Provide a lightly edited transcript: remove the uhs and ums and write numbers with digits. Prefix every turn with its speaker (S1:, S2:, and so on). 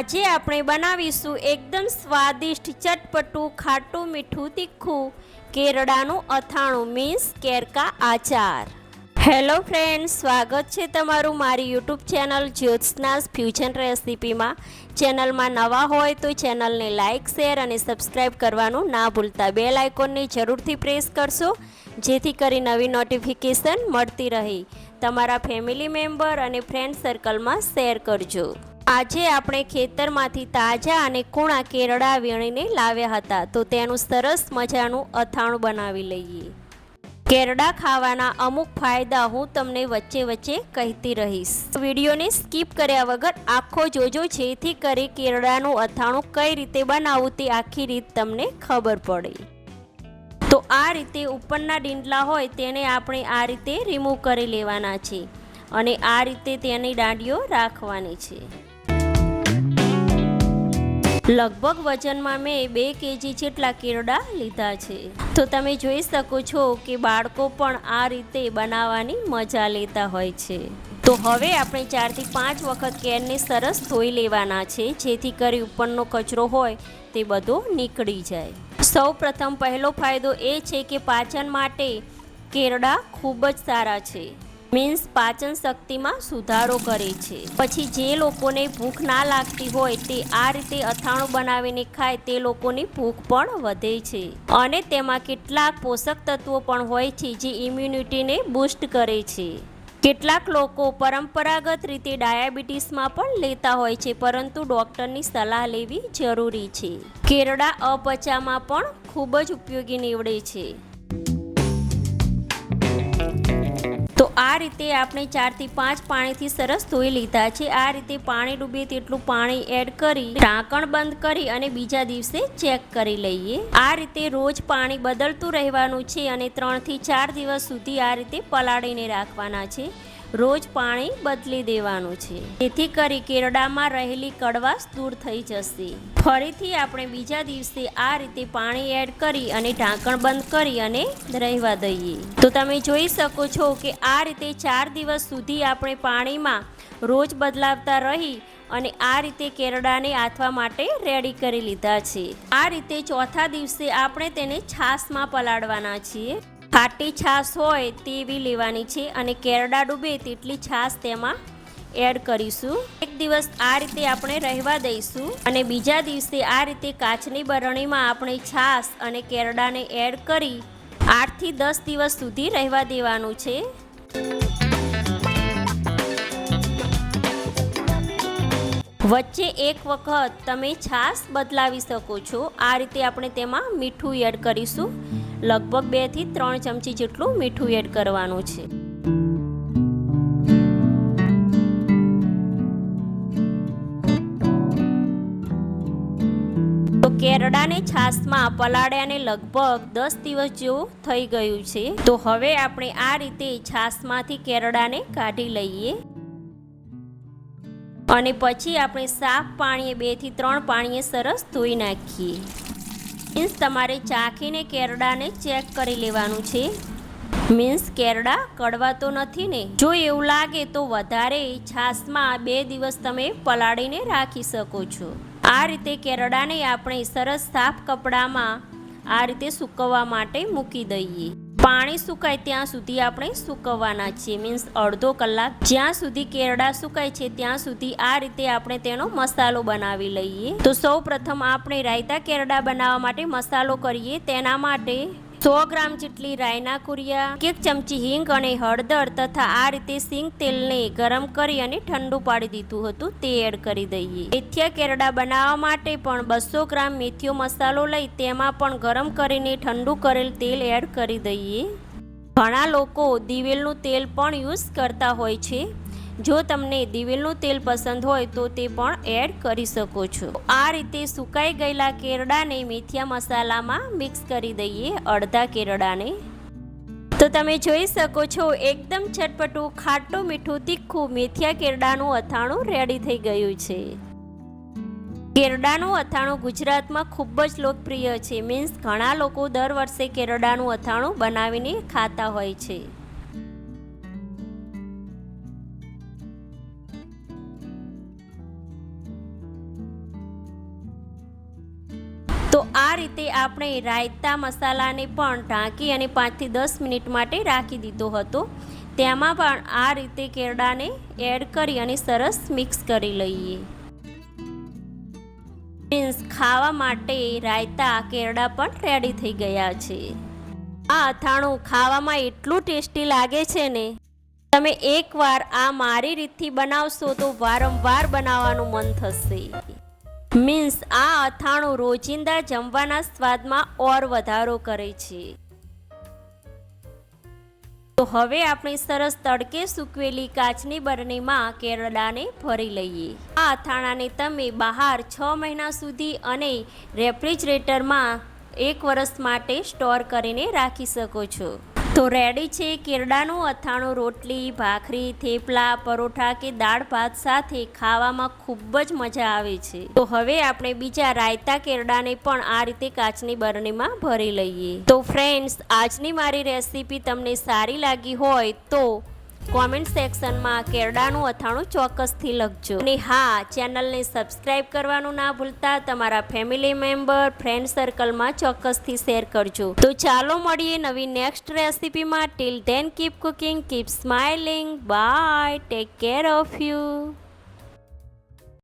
S1: આજે આપણે બનાવીશું એકદમ સ્વાદિષ્ટ ચટપટું ખાટું મીઠું તીખું કેરડાનું અથાણું મીન્સ કેરકા આચાર। હેલો ફ્રેન્ડ્સ, સ્વાગત છે તમારું મારી યુટ્યુબ ચેનલ જ્યોત્સનાસ ફ્યુઝન રેસિપીમાં। ચેનલમાં નવા હોય તો ચેનલને લાઇક, શેર અને સબસ્ક્રાઈબ કરવાનું ના ભૂલતા। બેલ આઇકોનને જરૂરથી પ્રેસ કરશો જેથી કરી નવી નોટિફિકેશન મળતી રહે। તમારા ફેમિલી મેમ્બર અને ફ્રેન્ડ સર્કલમાં શેર કરજો। આજે આપણે ખેતરમાંથી તાજા અને કૂણા કેરડા વીણીને લાવ્યા હતા, તો તેનું સરસ મજાનું અથાણું બનાવી લઈએ। કેરડા ખાવાના અમુક ફાયદા હું તમને વચ્ચે વચ્ચે કહેતી રહીશ। વિડીયોને સ્કીપ કર્યા વગર આખો જોજો જેથી કરી કેરડાનું અથાણું કઈ રીતે બનાવવું તે આખી રીત તમને ખબર પડે। તો આ રીતે ઉપરના ડીંડલા હોય તેને આપણે આ રીતે રિમૂવ કરી લેવાના છે અને આ રીતે તેની દાંડીઓ રાખવાની છે। લગભગ વજનમાં મેં 2 kg જેટલા કેરડા લીધા છે। તો તમે જોઈ શકો છો કે બાળકો પણ આ રીતે બનાવવાની મજા લેતા હોય છે। તો હવે આપણે 4 થી 5 વખત કેરને સરસ ધોઈ લેવાના છે જેથી કરી ઉપરનો કચરો હોય તે બધો નીકળી જાય। સૌ પ્રથમ પહેલો ફાયદો એ છે કે પાચન માટે કેરડા ખૂબ જ સારા છે, મીન્સ પાચન શક્તિમાં સુધારો કરે છે। પછી જે લોકોને ભૂખ ના લાગતી હોય તે આ રીતે અથાણું બનાવીને ખાય તે લોકોની ભૂખ પણ વધે છે અને તેમાં કેટલાક પોષક તત્વો પણ હોય છે જે ઇમ્યુનિટીને બૂસ્ટ કરે છે। કેટલાક લોકો પરંપરાગત રીતે ડાયાબિટીસમાં પણ લેતા હોય છે, પરંતુ ડૉક્ટરની સલાહ લેવી જરૂરી છે। કેરડા અપચામાં પણ ખૂબ જ ઉપયોગી નીવડે છે। તો આ રીતે આપણે 4 થી 5 પાણીથી સરસ ધોઈ લીધા છે। આ રીતે પાણી ડૂબે તેટલું પાણી એડ કરી ઢાંકણ બંધ કરી અને બીજા દિવસે ચેક કરી લઈએ। આ રીતે રોજ પાણી બદલતું રહેવાનું છે અને 3 થી 4 દિવસ સુધી આ રીતે પલાળીને રાખવાના છે। રોજ પાણી બદલી દેવાનું છે જેથી કરી કેરડામાં રહેલી કડવાશ દૂર થઈ જશે। ફરીથી આપણે બીજા દિવસે આ રીતે પાણી એડ કરી અને ઢાંકણ બંધ કરી અને રહેવા દઈએ। તો તમે જોઈ શકો છો કે આ રીતે 4 દિવસ સુધી આપણે પાણીમાં રોજ બદલાવતા રહી અને આ રીતે કેરડાને આથવા માટે રેડી કરી લીધા છે। આ રીતે ચોથા દિવસે આપણે તેને છાશમાં પલાળવાના છીએ। ખાટી છાશ હોય તેવી લેવાની છે અને કેરડા ડૂબે તેટલી છાશ તેમાં એડ કરીશું। એક દિવસ આ રીતે આપણે રહેવા દઈશું અને બીજા દિવસે આ રીતે કાચની બરણીમાં આપણે છાશ અને કેરડાને એડ કરી 8 થી 10 દિવસ સુધી રહેવા દેવાનું છે। વચ્ચે એક વખત તમે છાશ બદલાવી શકો છો। આ રીતે આપણે તેમાં મીઠું એડ કરીશું। લગભગ 2 થી 3 ચમચી જેટલું મીઠું એડ કરવાનું છે। તો કેરડાને છાશમાં પલાળ્યાને લગભગ 10 દિવસ જેવું થઈ ગયું છે। તો હવે આપણે આ રીતે છાશમાંથી કેરડાને કાઢી લઈએ અને પછી આપણે સાફ પાણીએ 2 થી 3 પાણીએ સરસ ધોઈ નાખીએ। મીન્સ તમારે ચાખીને કેરડાને ચેક કરી લેવાનું છે। મીન્સ કેરડા કડવા તો નથી ને? જો એવું લાગે તો વધારે છાશમાં 2 દિવસ તમે પલાળીને રાખી શકો છો। આ રીતે કેરડાને આપણે સરસ સાફ કપડામાં આ રીતે સૂકવવા માટે મૂકી દઈએ। પાણી સુકાય ત્યાં સુધી આપણે સૂકવવાના છીએ, મીન્સ અડધો કલાક। જ્યાં સુધી કેરડા સુકાય છે ત્યાં સુધી આ રીતે આપણે તેનો મસાલો બનાવી લઈએ। તો સૌ પ્રથમ આપણે રાયતા કેરડા બનાવવા માટે મસાલો કરીએ। તેના માટે 100 ગ્રામ જેટલી રાયના કુરિયા, 1 ચમચી હિંગ અને હળદર તથા આ રીતે સિંગ તેલને ગરમ કરી અને ઠંડુ પાડી દીધું હતું તે એડ કરી દઈએ। મેથિયા કેરડા બનાવવા માટે પણ 200 ગ્રામ મેથીયો મસાલો લઈ તેમાં પણ ગરમ કરીને ઠંડુ કરેલ તેલ એડ કરી દઈએ। ઘણા લોકો દિવેલનું તેલ પણ યુઝ કરતા હોય છે। જો તમને દિવેલનું તેલ પસંદ હોય તો તે પણ એડ કરી શકો છો। આ રીતે સુકાઈ ગયેલા કેરડાને મેથિયા મસાલામાં મિક્સ કરી દઈએ, અડધા કેરડાને। તો તમે જોઈ શકો છો એકદમ ચટપટું ખાટું મીઠું તીખું મેથિયા કેરડાનું અથાણું રેડી થઈ ગયું છે। કેરડાનું અથાણું ગુજરાતમાં ખૂબ જ લોકપ્રિય છે, મીન્સ ઘણા લોકો દર વર્ષે કેરડાનું અથાણું બનાવીને ખાતા હોય છે। આ રીતે આપણે રાયતા મસાલાને પણ ઢાંકી અને 5 થી 10 મિનિટ માટે રાખી દીધો હતો. તેમાં પણ આ રીતે કેરડાને એડ કરી અને સરસ મિક્સ કરી લઈએ. ફ્રેન્ડ્સ, ખાવા માટે રાયતા કેરડા પણ રેડી થઈ ગયા છે. આ અથાણું ખાવામાં એટલું ટેસ્ટી લાગે છે ને, તમે એકવાર આ મારી રીતથી બનાવશો તો વારંવાર બનાવવાનું મન થશે. આ અથાણું રોજિંદા જમવાના સ્વાદમાં ઓર વધારો કરે છે. તો હવે આપણે સરસ તડકે સૂકવેલી કાચની બરણીમાં કેરડાને ભરી લઈએ. આ અથાણાને તમે બહાર 6 મહિના સુધી અને રેફ્રિજરેટરમાં 1 વર્ષ માટે સ્ટોર કરીને રાખી શકો છો. તો રેડી છે કેરડાનું અથાણું. રોટલી, ભાખરી, થેપલા, પરોઠા કે દાળ ભાત સાથે ખાવામાં ખૂબ જ મજા આવે છે. તો હવે આપણે બીજા રાયતા કેરડાને પણ આ રીતે કાચની બરણીમાં ભરી લઈએ. તો ફ્રેન્ડ્સ, આજની મારી રેસીપી તમને સારી લાગી હોય તો કોમેન્ટ સેક્શનમાં કેરડાનું અથાણું ચોક્કસથી લખજો. અને હા, ચેનલને સબસ્ક્રાઈબ કરવાનું ના ભૂલતા તમારા ફેમિલી મેમ્બર, ફ્રેન્ડ સર્કલમાં ચોક્કસથી શેર કરજો. તો ચાલો મળીએ નવી નેક્સ્ટ રેસીપીમાં. Till then keep cooking, keep smiling. Bye, take care of you.